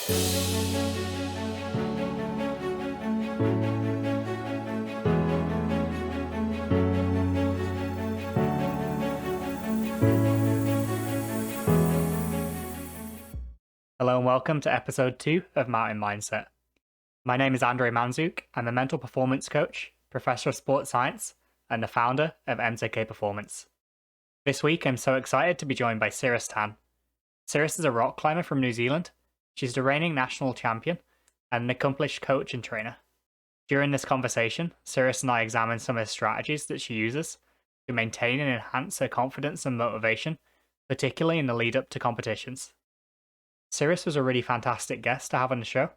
Hello and welcome to episode 2 of Mountain Mindset. My name is Andrei Mandzuk. I'm a mental performance coach, professor of sports science, and the founder of Mzk Performance. This week I'm so excited to be joined by Cirrus Tan. Cirrus is a rock climber from New Zealand. She's the reigning national champion and an accomplished coach and trainer. During this conversation, Cirrus and I examine some of the strategies that she uses to maintain and enhance her confidence and motivation, particularly in the lead up to competitions. Cirrus was a really fantastic guest to have on the show,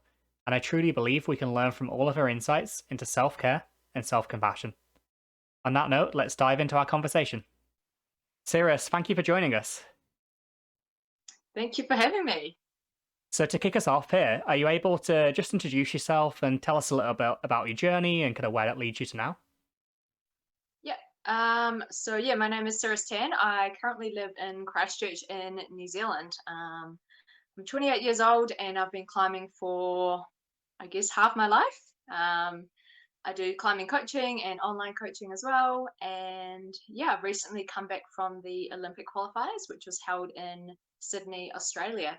and I truly believe we can learn from all of her insights into self-care and self-compassion. On that note, let's dive into our conversation. Cirrus, thank you for joining us. Thank you for having me. So to kick us off here, are you able to just introduce yourself and tell us a little bit about your journey and kind of where that leads you to now? My name is Cirrus Tan. I currently live in Christchurch in New Zealand. I'm 28 years old and I've been climbing for, I guess, half my life. I do climbing coaching and online coaching as well. And yeah, I've recently come back from the Olympic qualifiers, which was held in Sydney, Australia.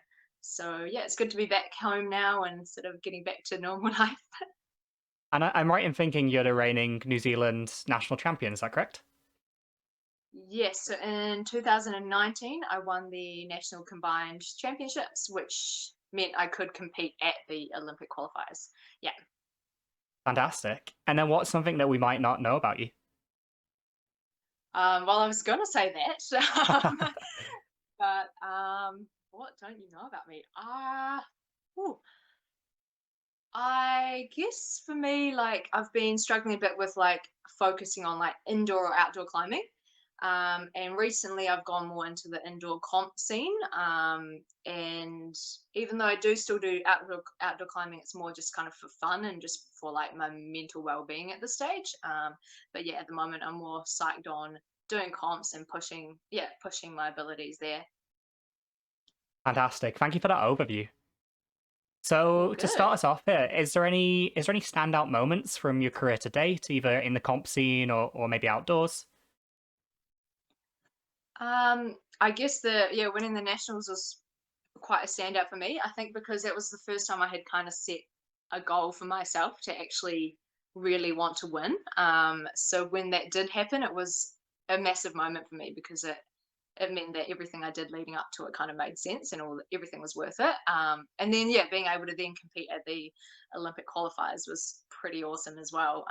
So yeah, it's good to be back home now and sort of getting back to normal life. And I'm right in thinking you're the reigning New Zealand national champion, is that correct? Yes, so in 2019, I won the National Combined Championships, which meant I could compete at the Olympic qualifiers. Yeah. Fantastic. And then what's something that we might not know about you? Well, I was going to say that, but what don't you know about me? Ooh, I guess for me, like I've been struggling a bit with like focusing on like indoor or outdoor climbing. And recently I've gone more into the indoor comp scene. And even though I do still do outdoor climbing, it's more just kind of for fun and just for like my mental well-being at this stage. But yeah, at the moment I'm more psyched on doing comps and pushing my abilities there. Fantastic. Thank you for that overview. All So to good. start us off here, is there any standout moments from your career to date, either in the comp scene or maybe outdoors? I guess winning the nationals was quite a standout for me. I think because it was the first time I had kind of set a goal for myself to actually really want to win. So when that did happen, it was a massive moment for me because it meant that everything I did leading up to it kind of made sense and everything was worth it. And then yeah, being able to then compete at the Olympic qualifiers was pretty awesome as well.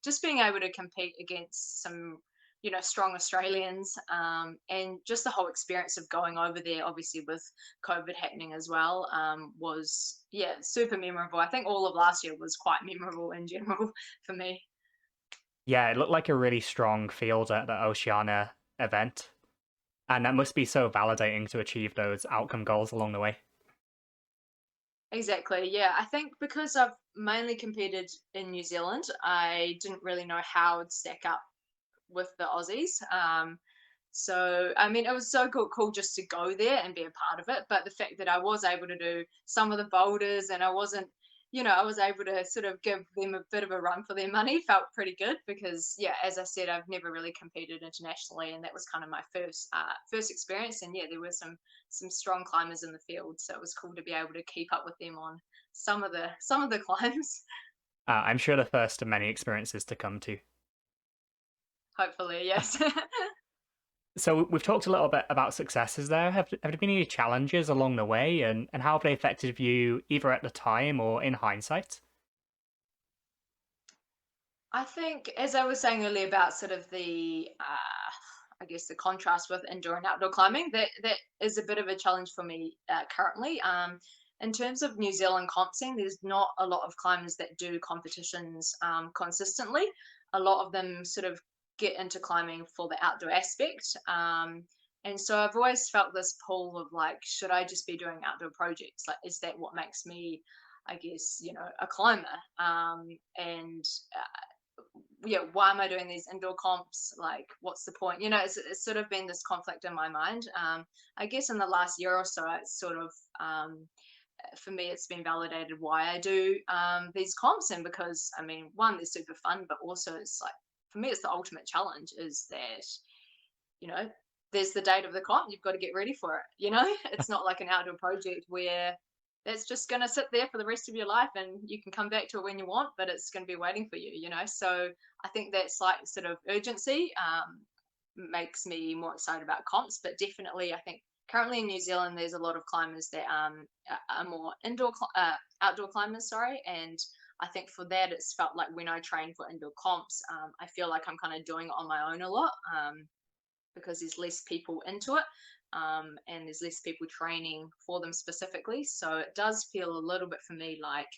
Just being able to compete against some strong Australians, and just the whole experience of going over there, obviously with COVID happening as well, was yeah super memorable. I think all of last year was quite memorable in general for me. Yeah, it looked like a really strong field at the Oceania event. And that must be so validating to achieve those outcome goals along the way. Exactly. Yeah. I think because I've mainly competed in New Zealand, I didn't really know how it'd stack up with the Aussies. So I mean, it was so cool just to go there and be a part of it. But the fact that I was able to do some of the boulders and I wasn't, I was able to sort of give them a bit of a run for their money felt pretty good because, yeah, as I said, I've never really competed internationally, and that was kind of my first experience. And yeah, there were some strong climbers in the field, so it was cool to be able to keep up with them on some of the climbs. I'm sure the first of many experiences to come to. Hopefully, yes. So we've talked a little bit about successes there. Have there been any challenges along the way, and how have they affected you either at the time or in hindsight? I think, as I was saying earlier about sort of I guess the contrast with indoor and outdoor climbing, that is a bit of a challenge for me currently. In terms of New Zealand comp scene, there's not a lot of climbers that do competitions consistently. A lot of them sort of get into climbing for the outdoor aspect. And so I've always felt this pull of like, should I just be doing outdoor projects? Like, is that what makes me, I guess, a climber? And yeah, why am I doing these indoor comps? Like, what's the point? It's sort of been this conflict in my mind. I guess in the last year or so, it's sort of for me, it's been validated why I do these comps, and because I mean, one, they're super fun, but also it's like for me, it's the ultimate challenge. Is that you know, there's the date of the comp, you've got to get ready for it. It's not like an outdoor project where that's just going to sit there for the rest of your life and you can come back to it when you want, but it's going to be waiting for you. So I think that slight sort of urgency makes me more excited about comps. But definitely, I think currently in New Zealand, there's a lot of climbers that are more outdoor climbers, sorry. And I think for that, it's felt like when I train for indoor comps, I feel like I'm kind of doing it on my own a lot. Because there's less people into it, and there's less people training for them specifically. So it does feel a little bit for me like,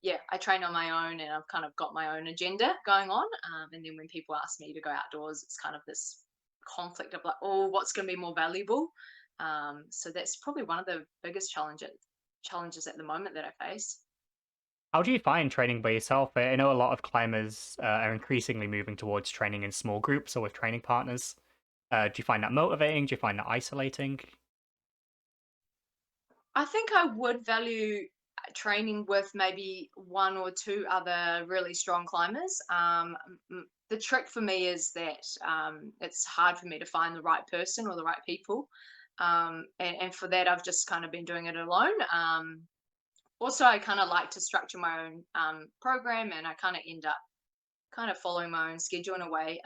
yeah, I train on my own and I've kind of got my own agenda going on. And then when people ask me to go outdoors, it's kind of this conflict of like, oh, what's going to be more valuable? So that's probably one of the biggest challenges at the moment that I face. How do you find training by yourself? I know a lot of climbers are increasingly moving towards training in small groups or with training partners. Do you find that motivating? Do you find that isolating? I think I would value training with maybe one or two other really strong climbers. The trick for me is that it's hard for me to find the right person or the right people. And for that, I've just kind of been doing it alone. Also, I kind of like to structure my own program, and I kind of end up kind of following my own schedule in a way.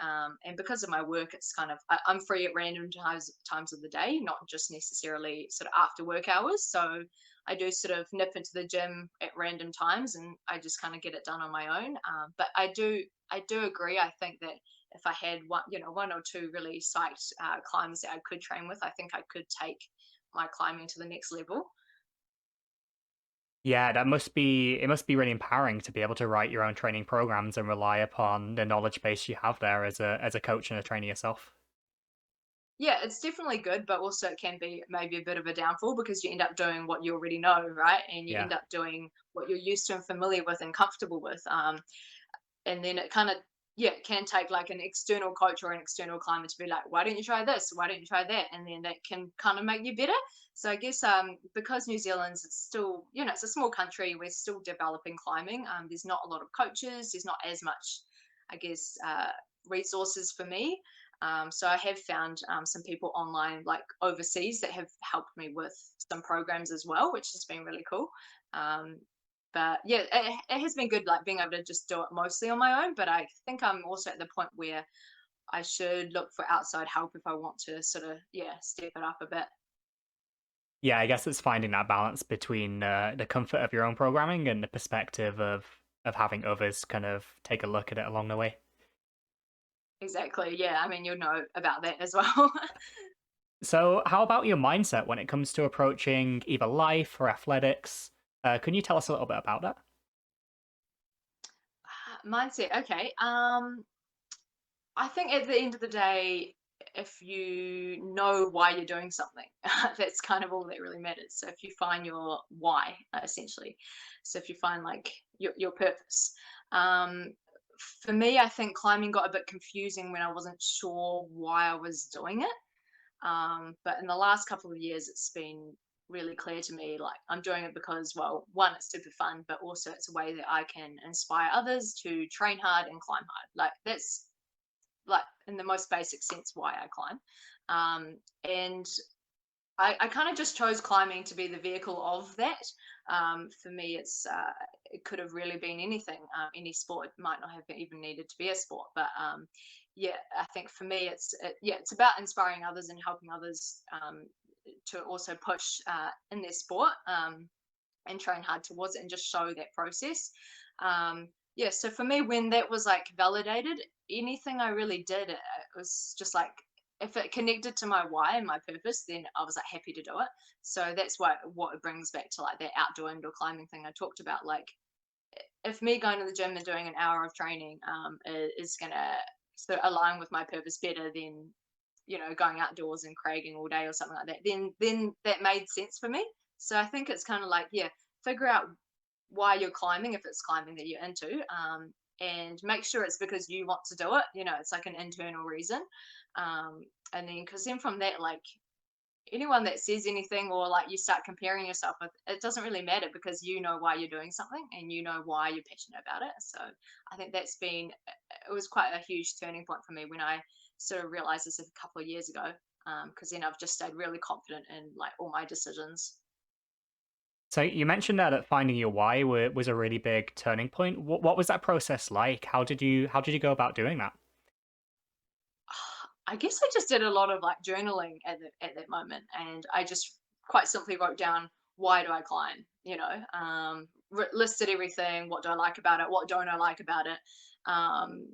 And because of my work, it's kind of I'm free at random times of the day, not just necessarily sort of after work hours. So I do sort of nip into the gym at random times, and I just kind of get it done on my own. But I do agree. I think that if I had one or two really psyched climbers that I could train with, I think I could take my climbing to the next level. Yeah, it must be really empowering to be able to write your own training programs and rely upon the knowledge base you have there as a coach and a trainer yourself. Yeah, it's definitely good, but also it can be maybe a bit of a downfall because you end up doing what you already know, right? And you Yeah. end up doing what you're used to and familiar with and comfortable with. And then it kind of, yeah, it can take like an external coach or an external climber to be like, why don't you try this? Why don't you try that? And then that can kind of make you better. So I guess because New Zealand's it's still, it's a small country, we're still developing climbing. There's not a lot of coaches, there's not as much, I guess, resources for me. So I have found some people online, like overseas, that have helped me with some programs as well, which has been really cool. Um, but yeah, it has been good, like being able to just do it mostly on my own. But I think I'm also at the point where I should look for outside help if I want to sort of, yeah, step it up a bit. Yeah, I guess it's finding that balance between the comfort of your own programming and the perspective of having others kind of take a look at it along the way. Exactly. Yeah. I mean, you'll know about that as well. So, how about your mindset when it comes to approaching either life or athletics? Can you tell us a little bit about that? Mindset. Okay. I think at the end of the day, if you know why you're doing something, that's kind of all that really matters. So if you find your why, essentially, so if you find like your purpose, um, for me, I think climbing got a bit confusing when I wasn't sure why I was doing it. But in the last couple of years, it's been really clear to me like I'm doing it because, well, one, it's super fun, but also it's a way that I can inspire others to train hard and climb hard. Like that's like in the most basic sense why I climb. And I kind of just chose climbing to be the vehicle of that. For me, it could have really been anything. Any sport might not have even needed to be a sport, but yeah, I think for me, yeah, it's about inspiring others and helping others to also push in their sport and train hard towards it and just show that process. Yeah, so for me, when that was like validated, anything I really did, it was just like if it connected to my why and my purpose, then I was like happy to do it. So that's what it brings back to like that outdoor indoor climbing thing I talked about. Like if me going to the gym and doing an hour of training is gonna sort of align with my purpose better than going outdoors and cragging all day or something like that, then that made sense for me. So I think it's kind of like, yeah, figure out why you're climbing if it's climbing that you're into, and make sure it's because you want to do it. It's like an internal reason. And then because then from that, like anyone that says anything or like you start comparing yourself with, it doesn't really matter because you know why you're doing something and you know why you're passionate about it. So I think that's been, it was quite a huge turning point for me when I sort of realized this a couple of years ago. Because then I've just stayed really confident in like all my decisions. So you mentioned that finding your why was a really big turning point. What was that process like? How did you go about doing that? I guess I just did a lot of like journaling at that moment, and I just quite simply wrote down, why do I climb? Listed everything. What do I like about it? What don't I like about it? Um,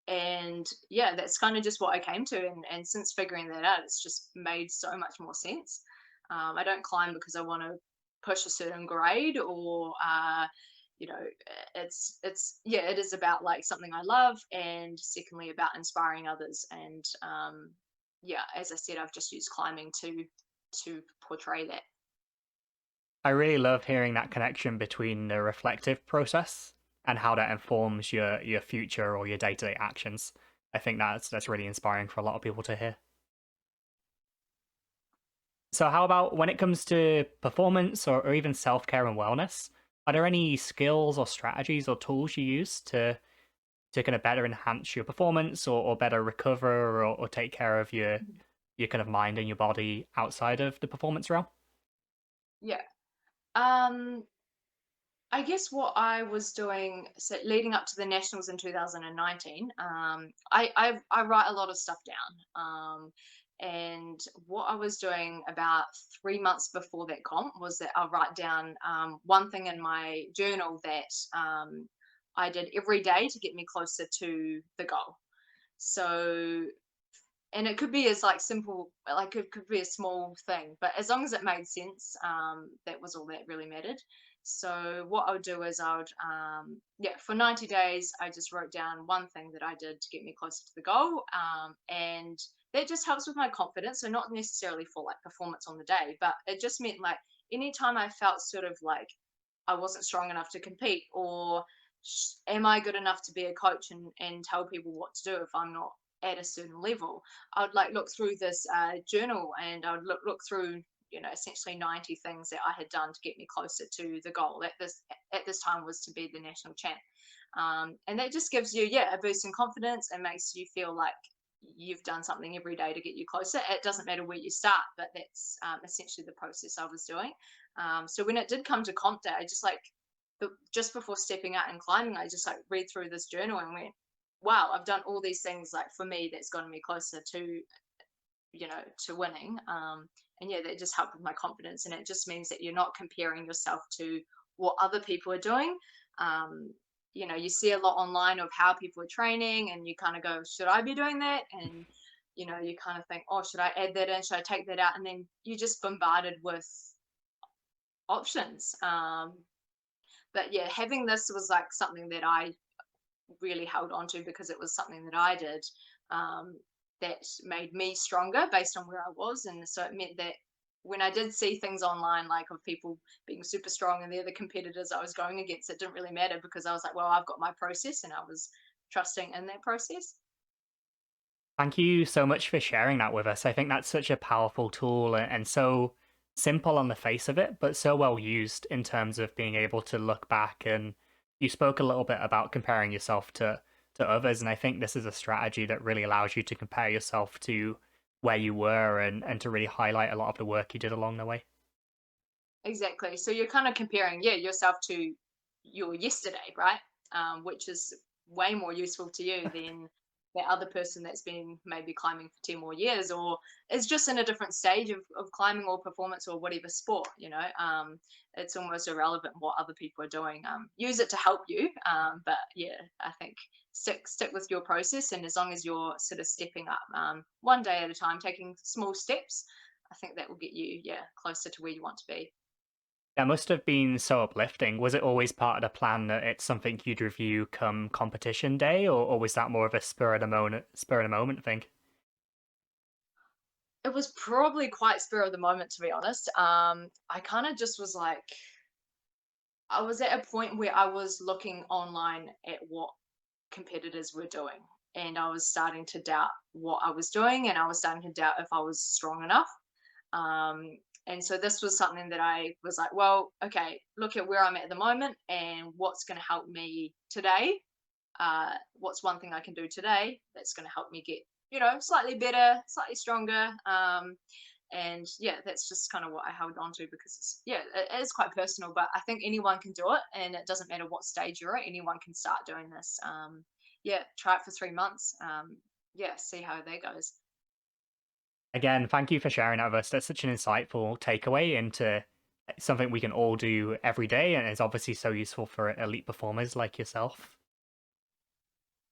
and yeah, that's kind of just what I came to. And since figuring that out, it's just made so much more sense. I don't climb because I want to push a certain grade or you know it's yeah, it is about like something I love, and secondly about inspiring others. And yeah, as I said, I've just used climbing to portray that. I really love hearing that connection between the reflective process and how that informs your future or your day-to-day actions. I think that's really inspiring for a lot of people to hear. So how about when it comes to performance or even self-care and wellness? Are there any skills or strategies or tools you use to kind of better enhance your performance or better recover or take care of your kind of mind and your body outside of the performance realm? Yeah. um I guess what I was doing, so leading up to the nationals in 2019, I write a lot of stuff down. And what I was doing about 3 months before that comp was that I'll write down one thing in my journal that I did every day to get me closer to the goal. So, and it could be as like simple, like it could be a small thing, but as long as it made sense, that was all that really mattered. So what I would do is I would yeah, for 90 days I just wrote down one thing that I did to get me closer to the goal. And that just helps with my confidence, so not necessarily for like performance on the day, but it just meant like anytime I felt sort of like I wasn't strong enough to compete, or am I good enough to be a coach and tell people what to do if I'm not at a certain level. I would like look through this journal, and I would look through, you know, essentially 90 things that I had done to get me closer to the goal. At this time was to be the national champ. And that just gives you, yeah, a boost in confidence and makes you feel like you've done something every day to get you closer. It doesn't matter where you start, but that's essentially the process I was doing. So when it did come to comp day, I just like just before stepping out and climbing, I just like read through this journal and went, wow, I've done all these things like for me that's gotten me closer to, you know, to winning. And yeah, that just helped with my confidence. And it just means that you're not comparing yourself to what other people are doing. Um, you know, you see a lot online of how people are training, and you kind of go, should I be doing that? And you know, you kind of think, oh, should I add that in? Should I take that out? And then you're just bombarded with options. But yeah, having this was like something that I really held on to because it was something that I did, um, that made me stronger based on where I was. And so it meant that when I did see things online, like of people being super strong and they're the competitors I was going against, it didn't really matter because I was like, well, I've got my process, and I was trusting in that process. Thank you so much for sharing that with us. I think that's such a powerful tool and so simple on the face of it, but so well used in terms of being able to look back. And you spoke a little bit about comparing yourself to others, and I think this is a strategy that really allows you to compare yourself to where you were and to really highlight a lot of the work you did along the way. Exactly. So you're kind of comparing, yeah, yourself to your yesterday, right? Which is way more useful to you than the other person that's been maybe climbing for 10 more years, or is just in a different stage of climbing or performance or whatever sport, you know. It's almost irrelevant what other people are doing. Use it to help you. But yeah, I think stick with your process, and as long as you're sort of stepping up, one day at a time, taking small steps, I think that will get you, yeah, closer to where you want to be. That must have been so uplifting. Was it always part of the plan that it's something you'd review come competition day, or was that more of a spur of the moment thing? It was probably quite spur of the moment, to be honest. I kind of just was like, I was at a point where I was looking online at what competitors were doing, and I was starting to doubt what I was doing, and I was starting to doubt if I was strong enough. And so this was something that I was like, well, okay, look at where I'm at the moment and what's going to help me today. What's one thing I can do today that's going to help me get, slightly better, slightly stronger. And yeah, that's just kind of what I held on to because it is quite personal, but I think anyone can do it, and it doesn't matter what stage you're at. Anyone can start doing this. Yeah, try it for 3 months. Yeah, see how that goes. Again, thank you for sharing that with us. That's such an insightful takeaway into something we can all do every day, and it's obviously so useful for elite performers like yourself.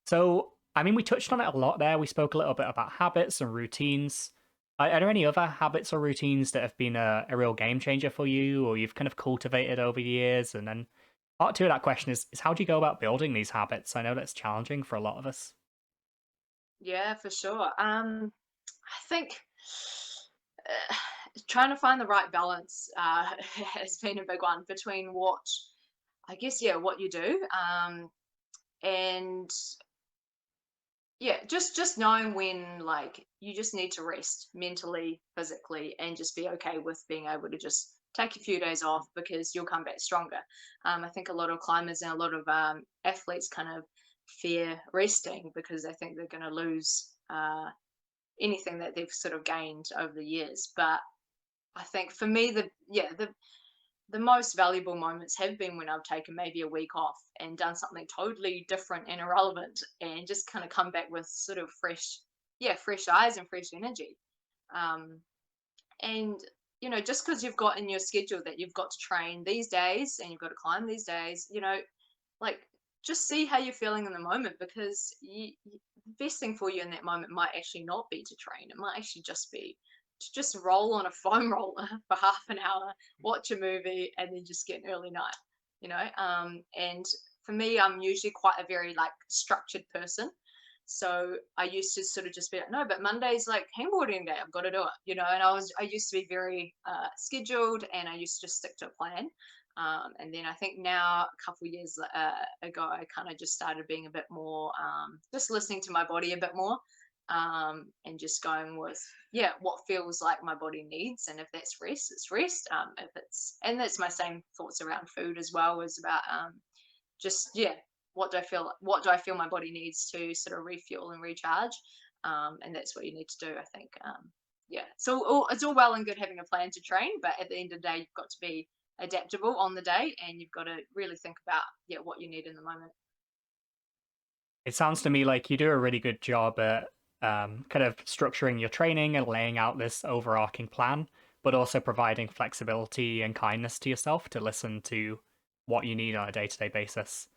So, I mean, we touched on it a lot there. We spoke a little bit about habits and routines. Are there any other habits or routines that have been a real game changer for you, or you've kind of cultivated over the years? And then part two of that question is how do you go about building these habits? I know that's challenging for a lot of us. Yeah, for sure. I think uh, trying to find the right balance has been a big one between what I guess, yeah, what you do, and yeah, just knowing when like you just need to rest mentally, physically, and just be okay with being able to just take a few days off because you'll come back stronger. I think a lot of climbers and a lot of athletes kind of fear resting because they think they're going to lose anything that they've sort of gained over the years. But I think for me, the most valuable moments have been when I've taken maybe a week off and done something totally different and irrelevant and just kind of come back with sort of fresh eyes and fresh energy. Um, and, just because you've got in your schedule that you've got to train these days and you've got to climb these days, like just see how you're feeling in the moment because the best thing for you in that moment might actually not be to train. It might actually just be to just roll on a foam roller for half an hour, watch a movie, and then just get an early night. And for me, I'm usually quite a very like structured person. So I used to sort of just be like, no, but Monday's like handboarding day. I've got to do it, and I used to be very scheduled, and I used to just stick to a plan. And then I think now a couple of years ago, I kind of just started being a bit more, just listening to my body a bit more, and just going with what feels like my body needs, and if that's rest, it's rest. If it's and that's my same thoughts around food as well as about just what do I feel my body needs to sort of refuel and recharge, and that's what you need to do, I think. Yeah, so it's all well and good having a plan to train, but at the end of the day you've got to be adaptable on the day, and you've got to really think about what you need in the moment. It sounds to me like you do a really good job at kind of structuring your training and laying out this overarching plan, but also providing flexibility and kindness to yourself to listen to what you need on a day to day basis.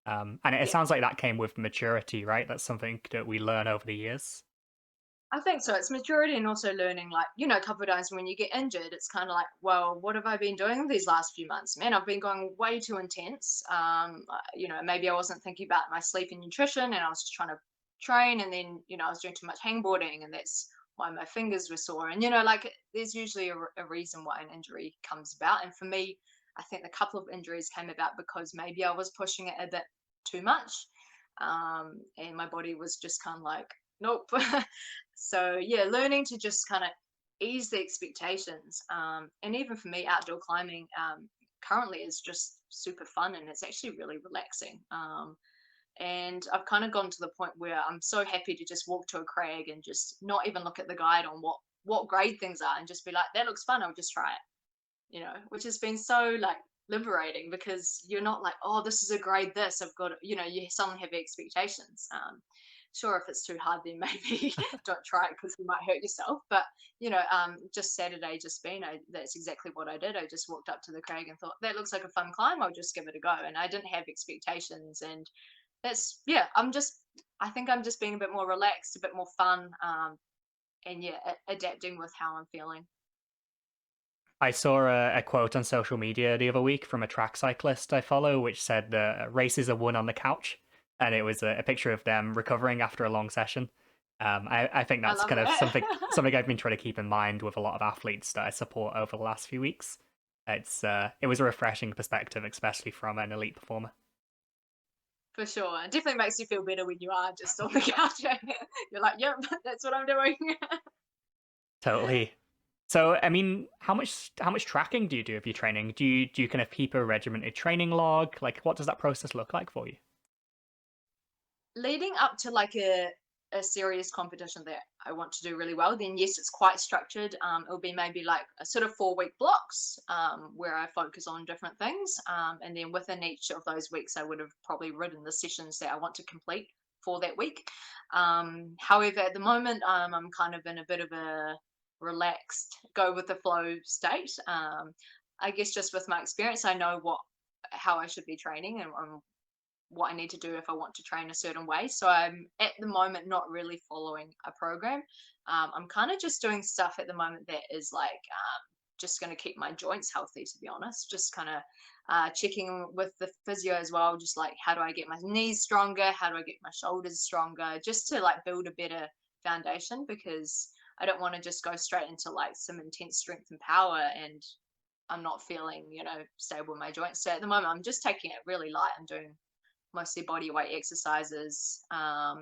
And it Yeah, sounds like that came with maturity, right? That's something that we learn over the years. I think so. It's maturity and also learning, like, a couple of times when you get injured, it's kind of like, well, what have I been doing these last few months? Man, I've been going way too intense. Maybe I wasn't thinking about my sleep and nutrition, and I was just trying to train. And then, I was doing too much hangboarding, and that's why my fingers were sore. And, like, there's usually a reason why an injury comes about. And for me, I think a couple of injuries came about because maybe I was pushing it a bit too much. And my body was just kind of like, nope. So yeah, learning to just kind of ease the expectations. And even for me, outdoor climbing currently is just super fun, and it's actually really relaxing. And I've kind of gone to the point where I'm so happy to just walk to a crag and just not even look at the guide on what grade things are, and just be like, that looks fun, I'll just try it. Which has been so like liberating because you're not like, oh, this is a grade this, I've got to, you suddenly have expectations. Sure, if it's too hard, then maybe don't try it because you might hurt yourself. But just Saturday, just been, that's exactly what I did. I just walked up to the crag and thought that looks like a fun climb. I'll just give it a go, and I didn't have expectations. And that's I think I'm just being a bit more relaxed, a bit more fun, and adapting with how I'm feeling. I saw a quote on social media the other week from a track cyclist I follow, which said the races are won on the couch, and it was a picture of them recovering after a long session. I think I that's love kind of it. something I've been trying to keep in mind with a lot of athletes that I support over the last few weeks. It was a refreshing perspective, especially from an elite performer. For sure. It definitely makes you feel better when you are just on the couch. You're like, yep, that's what I'm doing. Totally. So, I mean, how much tracking do you do of your training? Do you kind of keep a regimented training log? Like, what does that process look like for you? Leading up to like a serious competition that I want to do really well, then yes, it's quite structured. It'll be maybe like a sort of 4 week blocks where I focus on different things. And then within each of those weeks, I would have probably written the sessions that I want to complete for that week. However, at the moment, I'm kind of in a bit of a relaxed, go with the flow state. I guess just with my experience, I know how I should be training and what I need to do if I want to train a certain way. So I'm at the moment not really following a program. I'm kind of just doing stuff at the moment that is like just going to keep my joints healthy, to be honest. Just kind of checking with the physio as well, just like how do I get my knees stronger? How do I get my shoulders stronger? Just to like build a better foundation because I don't want to just go straight into like some intense strength and power and I'm not feeling, stable in my joints. So at the moment, I'm just taking it really light. I'm doing mostly body weight exercises, a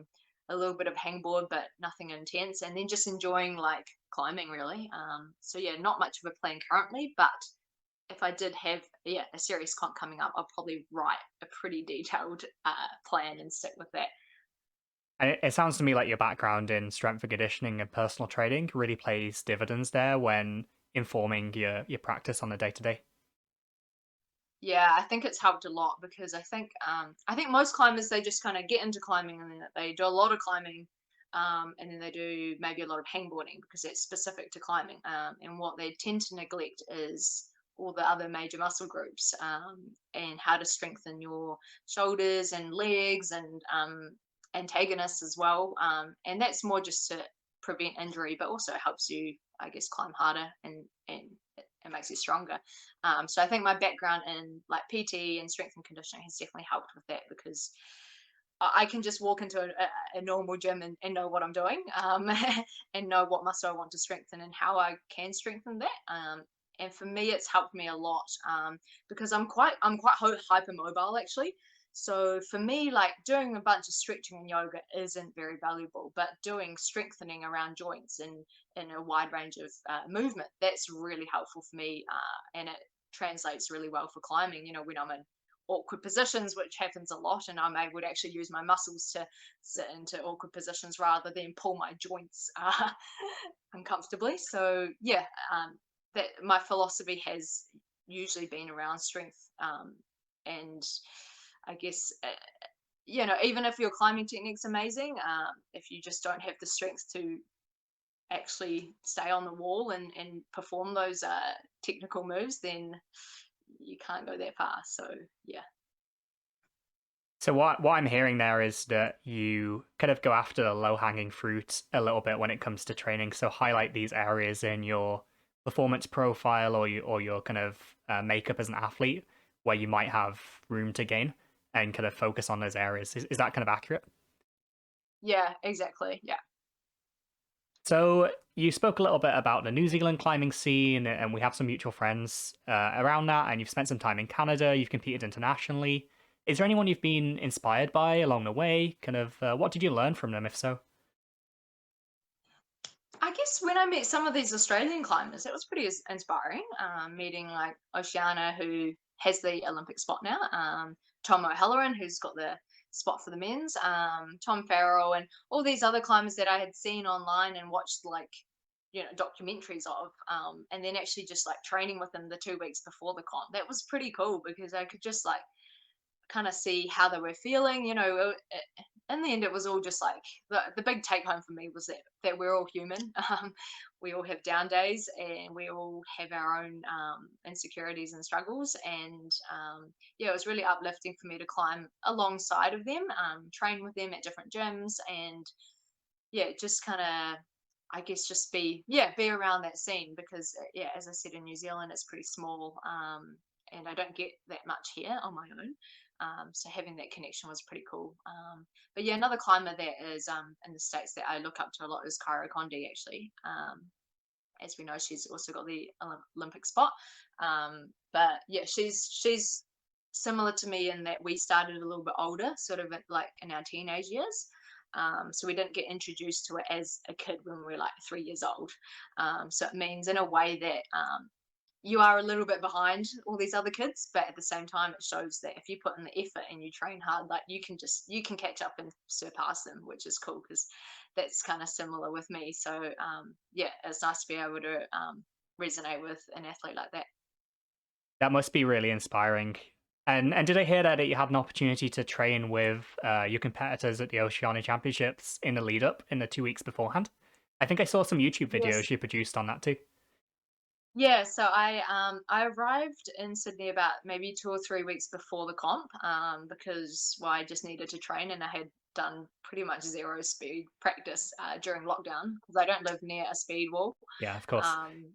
little bit of hangboard, but nothing intense, and then just enjoying like climbing really. So yeah, not much of a plan currently, but if I did have a serious comp coming up, I'll probably write a pretty detailed plan and stick with that. And it sounds to me like your background in strength and conditioning and personal training really plays dividends there when informing your practice on a day to day. Yeah, I think it's helped a lot because I think most climbers they just kind of get into climbing and then they do a lot of climbing, and then they do maybe a lot of hangboarding because it's specific to climbing. And what they tend to neglect is all the other major muscle groups, and how to strengthen your shoulders and legs and antagonists as well. And that's more just to prevent injury, but also helps you, I guess, climb harder and it makes you stronger. So I think my background in like PT and strength and conditioning has definitely helped with that because I can just walk into a normal gym and know what I'm doing, and know what muscle I want to strengthen and how I can strengthen that. And for me, it's helped me a lot because I'm quite hypermobile actually. So for me, like doing a bunch of stretching and yoga isn't very valuable, but doing strengthening around joints and in a wide range of movement, that's really helpful for me, and it translates really well for climbing. When I'm in awkward positions, which happens a lot, and I'm able to actually use my muscles to sit into awkward positions rather than pull my joints uncomfortably. So yeah, that my philosophy has usually been around strength, and I guess even if your climbing technique's amazing, if you just don't have the strength to actually stay on the wall and perform those technical moves, then you can't go that far. So yeah. So what I'm hearing there is that you kind of go after the low hanging fruit a little bit when it comes to training. So highlight these areas in your performance profile or your kind of makeup as an athlete where you might have room to gain and kind of focus on those areas. Is that kind of accurate? Yeah, exactly. Yeah. So you spoke a little bit about the New Zealand climbing scene, and we have some mutual friends around that. And you've spent some time in Canada. You've competed internationally. Is there anyone you've been inspired by along the way? Kind of, what did you learn from them, if so? I guess when I met some of these Australian climbers, it was pretty inspiring. Meeting like Oceana, who has the Olympic spot now, Tom O'Halloran, who's got the spot for the men's, Tom Farrell, and all these other climbers that I had seen online and watched like documentaries of, and then actually just like training with them the 2 weeks before the con. That was pretty cool because I could just like kind of see how they were feeling. In the end, it was all just like the big take home for me was that we're all human. We all have down days, and we all have our own insecurities and struggles. And yeah, it was really uplifting for me to climb alongside of them, train with them at different gyms, and yeah, just kind of. I guess just be around that scene because yeah, as I said in New Zealand, it's pretty small, and I don't get that much here on my own. So having that connection was pretty cool. But yeah, another climber that is in the States that I look up to a lot is Kyra Condi, actually. As we know, she's also got the Olympic spot. But yeah, she's similar to me in that we started a little bit older, sort of like in our teenage years. So we didn't get introduced to it as a kid when we were like 3 years old. So it means in a way that you are a little bit behind all these other kids, but at the same time, it shows that if you put in the effort and you train hard, like you can catch up and surpass them, which is cool because that's kind of similar with me. So yeah, it's nice to be able to resonate with an athlete like that. That must be really inspiring. And did I hear that you had an opportunity to train with your competitors at the Oceania Championships in the lead up in the 2 weeks beforehand? I think I saw some YouTube Yes. videos you produced on that too. Yeah, so I arrived in Sydney about maybe 2 or 3 weeks before the comp, because well, I just needed to train and I had done pretty much zero speed practice during lockdown because I don't live near a speed wall. Yeah, of course. Um,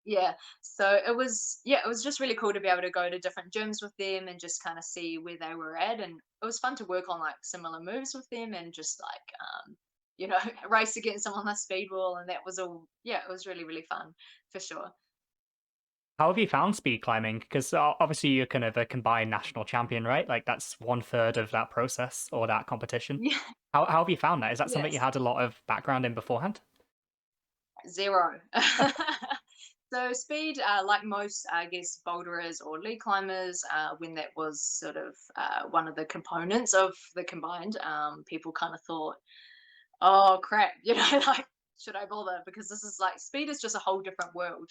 yeah, so it was just really cool to be able to go to different gyms with them and just kind of see where they were at, and it was fun to work on like similar moves with them and just like you know race against them on the speed wall, and that was all. Yeah, it was really fun for sure. How have you found speed climbing? Because obviously you're kind of a combined national champion, right? Like that's 1/3 of that process or that competition. Yeah. How have you found that? Is that something you Yes. had a lot of background in beforehand? Zero. So speed, like most, I guess, boulderers or lead climbers, when that was sort of one of the components of the combined, people kind of thought, "Oh crap," like, should I bother? Because this is like speed is just a whole different world.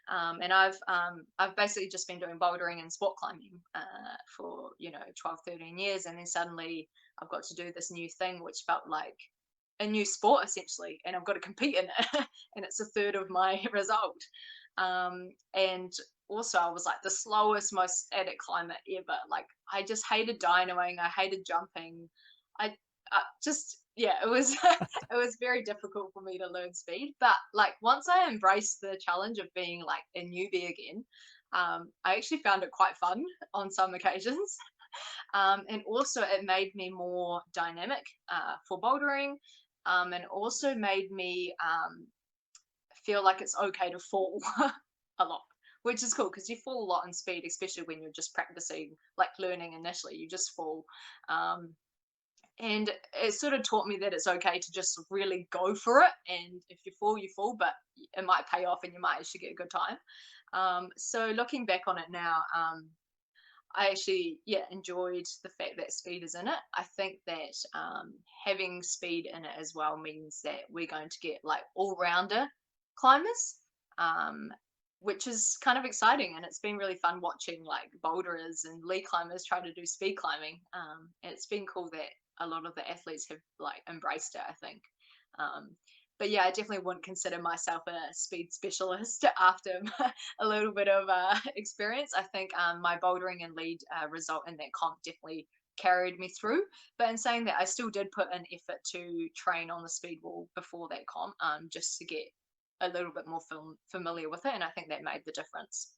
And I've basically just been doing bouldering and sport climbing for 12, 13 years, and then suddenly I've got to do this new thing, which felt like a new sport essentially, and I've got to compete in it, and it's a third of my result. And also, I was like the slowest, most static climber ever. Like, I just hated dynoing, I hated jumping. I just, yeah, it was it was very difficult for me to learn speed. But like once I embraced the challenge of being like a newbie again, I actually found it quite fun on some occasions. And also, it made me more dynamic for bouldering, and also made me feel like it's okay to fall a lot, which is cool because you fall a lot in speed, especially when you're just practicing, like learning initially, you just fall. Um, and it sort of taught me that it's okay to just really go for it. And if you fall, you fall, but it might pay off and you might actually get a good time. So looking back on it now, I actually, yeah, enjoyed the fact that speed is in it. I think that having speed in it as well means that we're going to get like all rounder climbers, um, which is kind of exciting. And it's been really fun watching like boulderers and lead climbers try to do speed climbing. And it's been cool that a lot of the athletes have like embraced it, I think. Um, but yeah, I definitely wouldn't consider myself a speed specialist after a little bit of experience. I think my bouldering and lead result in that comp definitely carried me through. But in saying that, I still did put an effort to train on the speed wall before that comp, just to get a little bit more familiar with it. And I think that made the difference.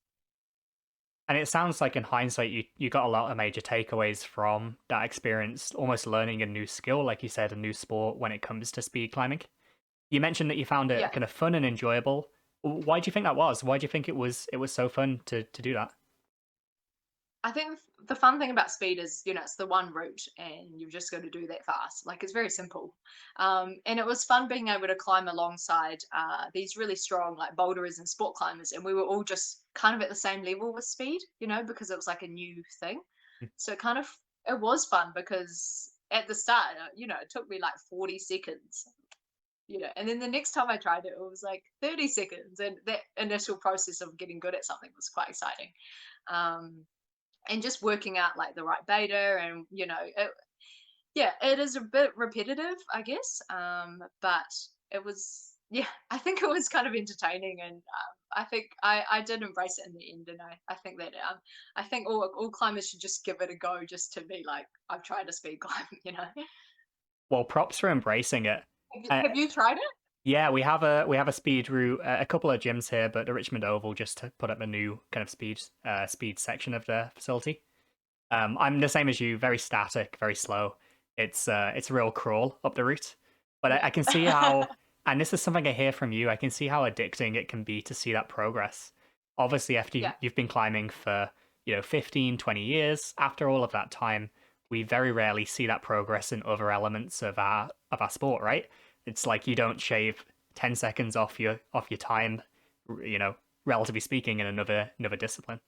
And it sounds like in hindsight, you got a lot of major takeaways from that experience, almost learning a new skill, like you said, a new sport when it comes to speed climbing. You mentioned that you found Yeah. it kind of fun and enjoyable. Why do you think that was? Why do you think it was so fun to do that? I think the fun thing about speed is, it's the one route and you've just got to do that fast. Like it's very simple. And it was fun being able to climb alongside these really strong like boulderers and sport climbers. And we were all just kind of at the same level with speed, because it was like a new thing. So it was fun because at the start, it took me like 40 seconds. And then the next time I tried it, it was like 30 seconds. And that initial process of getting good at something was quite exciting. Um, and just working out like the right beta and yeah, it is a bit repetitive, I guess, but it was, yeah, I think it was kind of entertaining, and I think I did embrace it in the end, and I think that I think all climbers should just give it a go just to be like, I've tried a speed climb. Well, props for embracing it. Have you tried it? Yeah, we have a speed route, a couple of gyms here, but the Richmond Oval just to put up a new kind of speed section of the facility. I'm the same as you, very static, very slow. It's a real crawl up the route, but I can see Yeah. how, and this is something I hear from you. I can see how addicting it can be to see that progress. Obviously, after Yeah. you've been climbing for 15, 20 years, after all of that time, we very rarely see that progress in other elements of our sport, right? It's like you don't shave 10 seconds off your time, you know, relatively speaking, in another discipline.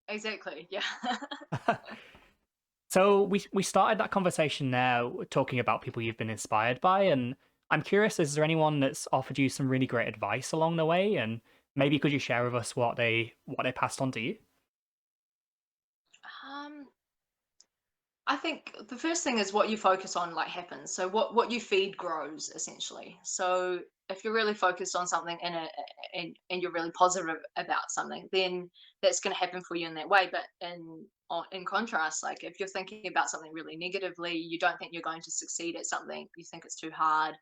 Exactly. Yeah. So we started that conversation now talking about people you've been inspired by, and I'm curious, is there anyone that's offered you some really great advice along the way? And maybe could you share with us what they passed on to you? Um, I think the first thing is what you focus on like happens. So what you feed grows essentially. So if you're really focused on something and you're really positive about something, then that's going to happen for you in that way. But in contrast, like if you're thinking about something really negatively, you don't think you're going to succeed at something, you think it's too hard,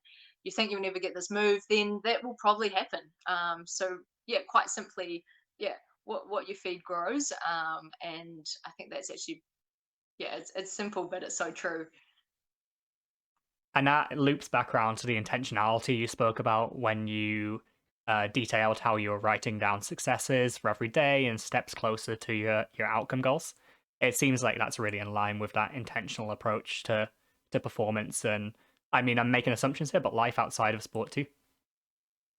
you think you'll never get this move, then that will probably happen. So yeah, quite simply, yeah, what you feed grows. And I think that's actually, yeah, it's simple, but it's so true. And that loops back around to the intentionality you spoke about when you detailed how you're writing down successes for every day and steps closer to your outcome goals. It seems like that's really in line with that intentional approach to performance. And I mean, I'm making assumptions here, but life outside of sport too.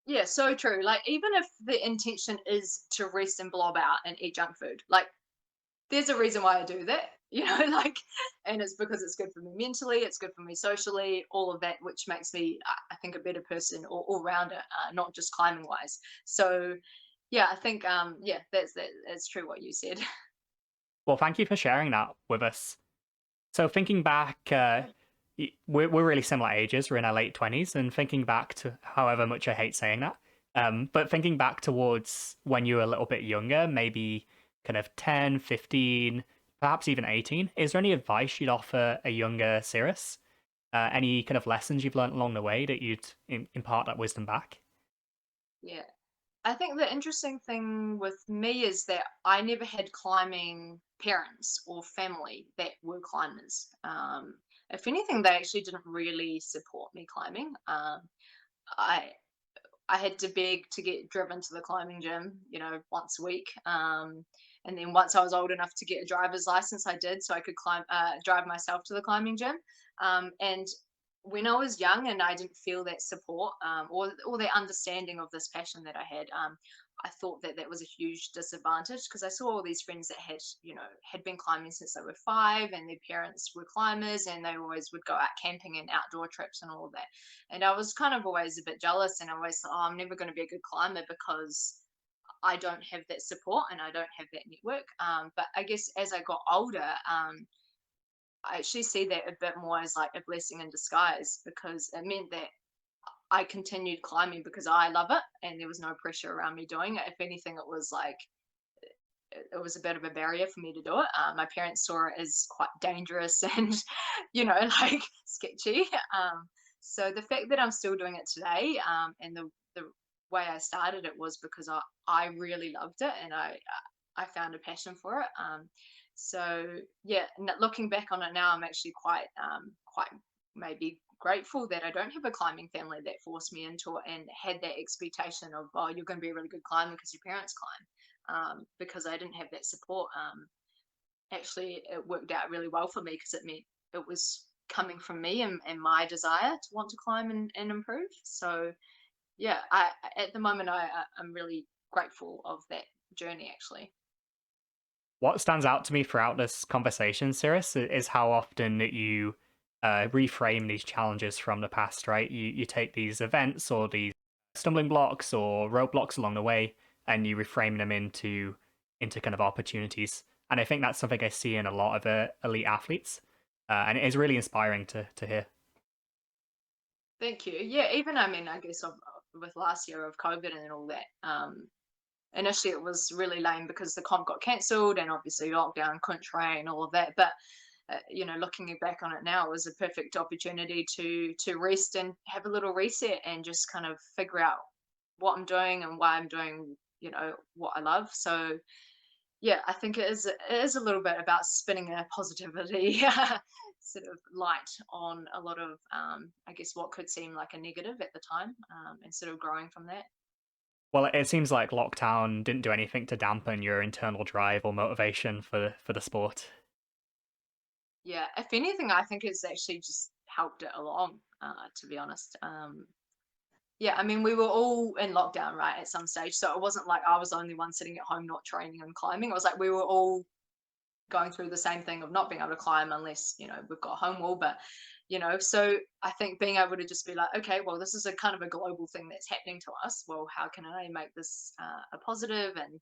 Yeah, so true. Like even if the intention is to rest and blob out and eat junk food, like there's a reason why I do that, like, and it's because it's good for me mentally, it's good for me socially, all of that, which makes me, I think, a better person all rounder, not just climbing wise. So, yeah, I think, yeah, that's true what you said. Well, thank you for sharing that with us. So thinking back, we're really similar ages. We're in our late 20s, and thinking back to however much I hate saying that, but thinking back towards when you were a little bit younger, maybe kind of 10, 15, perhaps even 18, is there any advice you'd offer a younger Cirrus? Any kind of lessons you've learned along the way that you'd impart that wisdom back? Yeah. I think the interesting thing with me is that I never had climbing parents or family that were climbers. If anything, they actually didn't really support me climbing. I I had to beg to get driven to the climbing gym, once a week. And then once I was old enough to get a driver's license, I did, so I could drive myself to the climbing gym. And when I was young and I didn't feel that support, or the understanding of this passion that I had, I thought that that was a huge disadvantage because I saw all these friends that had been climbing since they were 5, and their parents were climbers, and they always would go out camping and outdoor trips and all of that. And I was kind of always a bit jealous, and I always thought, oh, I'm never going to be a good climber because I don't have that support and I don't have that network. But I guess as I got older, I actually see that a bit more as like a blessing in disguise because it meant that I continued climbing because I love it and there was no pressure around me doing it. If anything, it was like it was a bit of a barrier for me to do it. My parents saw it as quite dangerous and, like sketchy. So the fact that I'm still doing it today, and the way I started it was because I really loved it and I found a passion for it. So yeah, looking back on it now, I'm actually quite maybe grateful that I don't have a climbing family that forced me into it and had that expectation of, oh, you're going to be a really good climber because your parents climb. Because I didn't have that support. Actually, it worked out really well for me because it meant it was coming from me and my desire to want to climb and improve. So yeah, at the moment I'm really grateful of that journey actually. What stands out to me throughout this conversation, Cirrus, is how often that you reframe these challenges from the past, right? You take these events or these stumbling blocks or roadblocks along the way, and you reframe them into kind of opportunities. And I think that's something I see in a lot of elite athletes, and it is really inspiring to hear. Thank you. Yeah, even I mean, I guess with last year of COVID and all that. Initially, it was really lame because the comp got cancelled and obviously lockdown, couldn't train, all of that. But looking back on it now, it was a perfect opportunity to rest and have a little reset and just kind of figure out what I'm doing and why I'm doing, what I love. So yeah, I think it is a little bit about spinning a positivity sort of light on a lot of I guess what could seem like a negative at the time, and sort of growing from that. Well, it seems like lockdown didn't do anything to dampen your internal drive or motivation for the sport. Yeah, if anything, I think it's actually just helped it along, to be honest. Yeah, I mean, we were all in lockdown, right, at some stage. So it wasn't like I was the only one sitting at home not training and climbing. It was like we were all going through the same thing of not being able to climb unless, we've got a home wall. But, so I think being able to just be like, okay, well, this is a kind of a global thing that's happening to us. Well, how can I make this a positive and,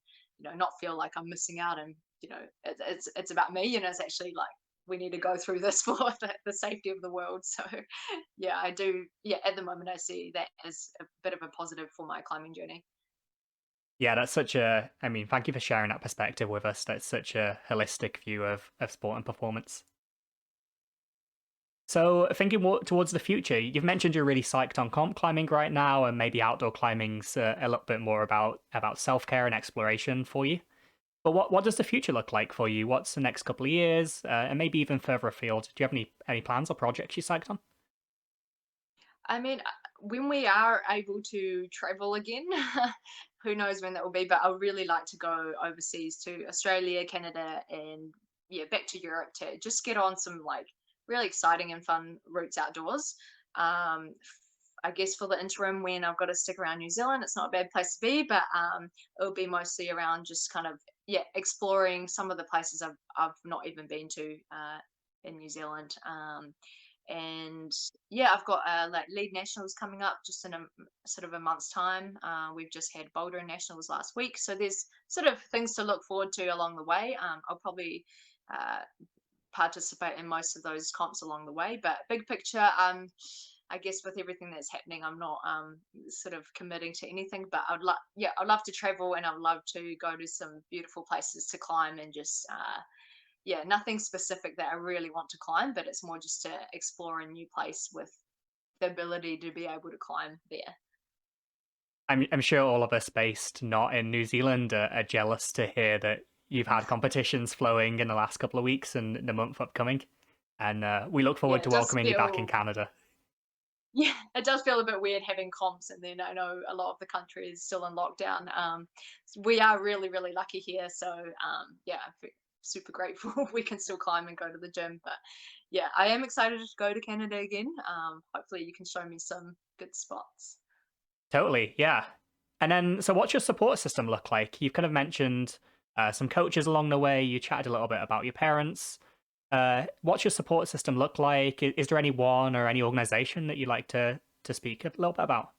not feel like I'm missing out and, it's about me, it's actually like, we need to go through this for the safety of the world. So yeah, I do. Yeah, at the moment, I see that as a bit of a positive for my climbing journey. Yeah, that's such a, I mean, thank you for sharing that perspective with us. That's such a holistic view of sport and performance. So, thinking towards the future, you've mentioned you're really psyched on comp climbing right now, and maybe outdoor climbing's a little bit more about self care and exploration for you. But what does the future look like for you? What's the next couple of years, and maybe even further afield? Do you have any plans or projects you're psyched on? I mean, when we are able to travel again, who knows when that will be, but I would really like to go overseas to Australia, Canada, and yeah, back to Europe to just get on some like really exciting and fun routes outdoors. I guess for the interim, when I've got to stick around New Zealand, it's not a bad place to be, but it'll be mostly around just kind of yeah, exploring some of the places I've not even been to in New Zealand. And yeah, I've got like lead nationals coming up just in a sort of a month's time. We've just had Boulder nationals last week, so there's sort of things to look forward to along the way. I'll probably uh, participate in most of those comps along the way, but big picture, I guess with everything that's happening, I'm not sort of committing to anything. But I'd love to travel and I'd love to go to some beautiful places to climb and just yeah, nothing specific that I really want to climb, but it's more just to explore a new place with the ability to be able to climb there. I'm sure all of us based not in New Zealand are jealous to hear that you've had competitions flowing in the last couple of weeks and the month upcoming. And we look Yeah, forward it to does welcoming you back in feel Canada. yeah, it does feel a bit weird having comps, and then I know a lot of the country is still in lockdown. We are really, really lucky here, so yeah, super grateful we can still climb and go to the gym. But yeah, I am excited to go to Canada again. Hopefully, you can show me some good spots. Totally, yeah. And then, so what's your support system look like? You've kind of mentioned some coaches along the way. You chatted a little bit about your parents. What's your support system look like? Is there anyone or any organization that you'd like to speak a little bit about?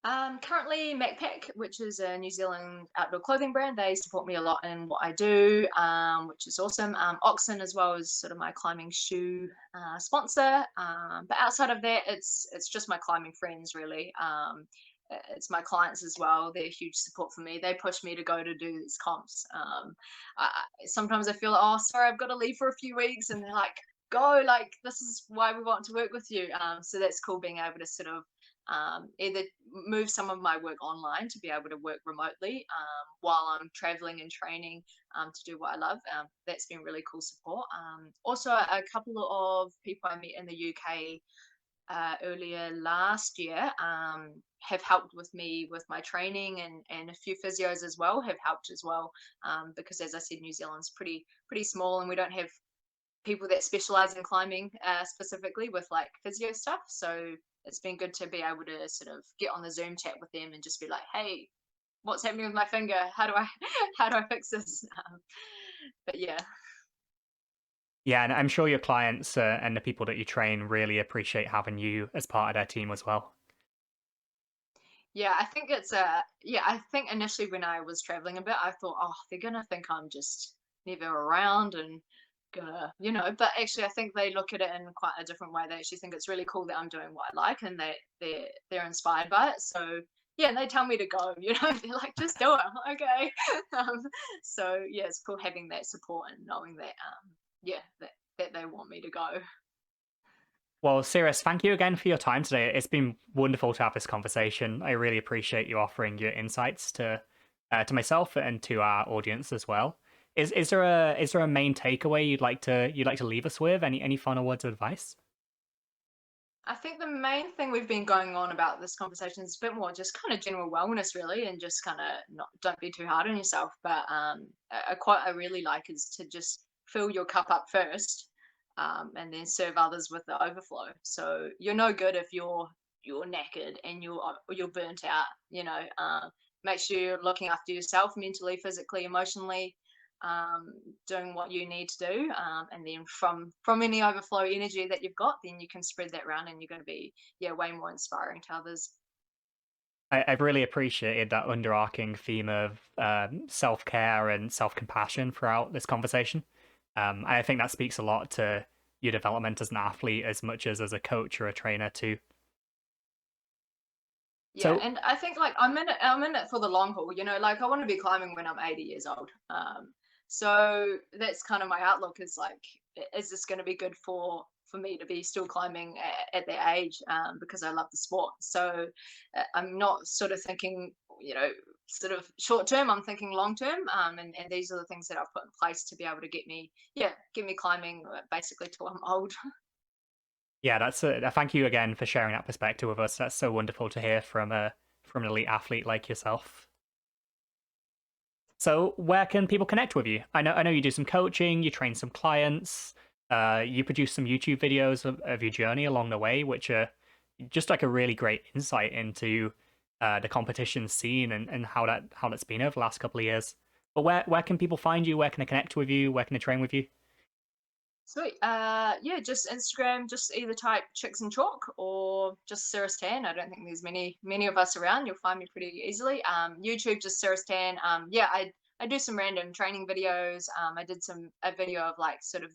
Currently MacPack, which is a New Zealand outdoor clothing brand, they support me a lot in what I do, which is awesome. Oxen as well is sort of my climbing shoe sponsor. But outside of that, it's just my climbing friends really. It's my clients as well. They're huge support for me. They push me to go to do these comps. Sometimes I feel, oh, sorry, I've got to leave for a few weeks, and they're like, go, like this is why we want to work with you. So that's cool being able to sort of either move some of my work online to be able to work remotely while I'm traveling and training to do what I love. That's been really cool support. Also, a couple of people I met in the UK earlier last year have helped with me with my training, and a few physios as well have helped as well because, as I said, New Zealand's pretty small and we don't have people that specialize in climbing specifically with like physio stuff. So it's been good to be able to sort of get on the Zoom chat with them and just be like, hey, what's happening with my finger? How do I how do I fix this? But yeah, Yeah, and I'm sure your clients and the people that you train really appreciate having you as part of their team as well. yeah, I think it's yeah, I think initially when I was traveling a bit, I thought, oh, they're gonna think I'm just never around and gonna, but actually I think they look at it in quite a different way. They actually think it's really cool that I'm doing what I like and they're inspired by it. So yeah, and they tell me to go, they're like, just do it. I'm like, okay. So yeah, it's cool having that support and knowing that yeah, that they want me to go. Well, Cirrus, thank you again for your time today. It's been wonderful to have this conversation. I really appreciate you offering your insights to myself and to our audience as well. Is there a main takeaway you'd like to leave us with? Any final words of advice? I think the main thing we've been going on about this conversation is a bit more just kind of general wellness, really, and just kind of not don't be too hard on yourself. But a quote I really like is to just fill your cup up first, and then serve others with the overflow. So you're no good if you're knackered and you're burnt out. Make sure you're looking after yourself mentally, physically, emotionally, doing what you need to do, and then from any overflow energy that you've got, then you can spread that around, and you're going to be way more inspiring to others. I've really appreciated that underarching theme of self care and self compassion throughout this conversation. And I think that speaks a lot to your development as an athlete as much as a coach or a trainer, too. Yeah, So, and I think like I'm in it for the long haul, like I want to be climbing when I'm 80 years old. So that's kind of my outlook is like, is this going to be good for me to be still climbing at that age? Because I love the sport. So I'm not sort of thinking, sort of short term. I'm thinking long term. And these are the things that I've put in place to be able to get me climbing basically till I'm old. yeah, that's a thank you again for sharing that perspective with us. That's so wonderful to hear from an elite athlete like yourself. So, where can people connect with you? I know you do some coaching, you train some clients, you produce some YouTube videos of your journey along the way, which are just like a really great insight into the competition scene and how that's been over the last couple of years. But where can people find you? Where can they connect with you? Where can they train with you? Sweet. Yeah, just Instagram, just either type chicks and chalk or just Cirrus Tan. I don't think there's many of us around. You'll find me pretty easily. YouTube, just Cirrus Tan. Yeah, I do some random training videos. I did a video of like sort of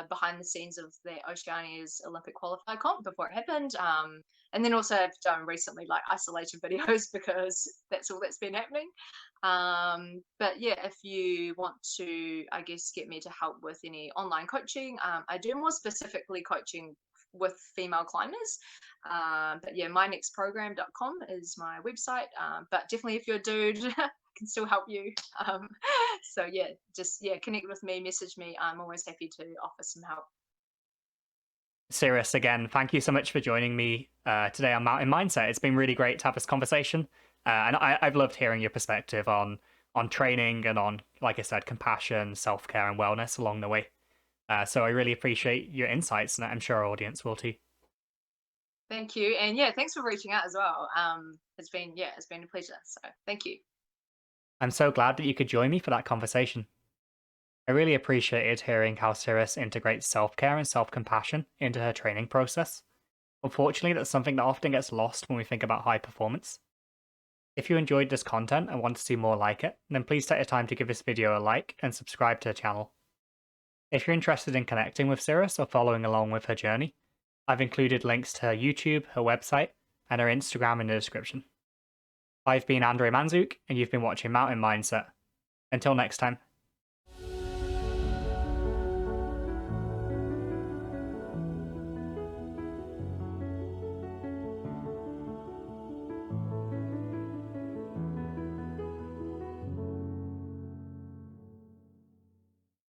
behind the scenes of the Oceania's Olympic qualifier comp before it happened. And then also I've done recently like isolation videos because that's all that's been happening. But yeah, if you want to, I guess, get me to help with any online coaching, I do more specifically coaching with female climbers. But yeah, mynextprogram.com is my website. But definitely if you're a dude, I can still help you. Um, so yeah, just connect with me, message me. I'm always happy to offer some help. Cirrus, again, thank you so much for joining me today on Mountain Mindset. It's been really great to have this conversation, and I've loved hearing your perspective on training and on, like I said, compassion, self care, and wellness along the way. So I really appreciate your insights, and I'm sure our audience will too. Thank you, and yeah, thanks for reaching out as well. It's been a pleasure. So thank you. I'm so glad that you could join me for that conversation. I really appreciated hearing how Cirrus integrates self care and self compassion into her training process. Unfortunately, that's something that often gets lost when we think about high performance. If you enjoyed this content and want to see more like it, then please take the time to give this video a like and subscribe to the channel. If you're interested in connecting with Cirrus or following along with her journey, I've included links to her YouTube, her website, and her Instagram in the description. I've been Andrei Mandzuk, and you've been watching Mountain Mindset. Until next time.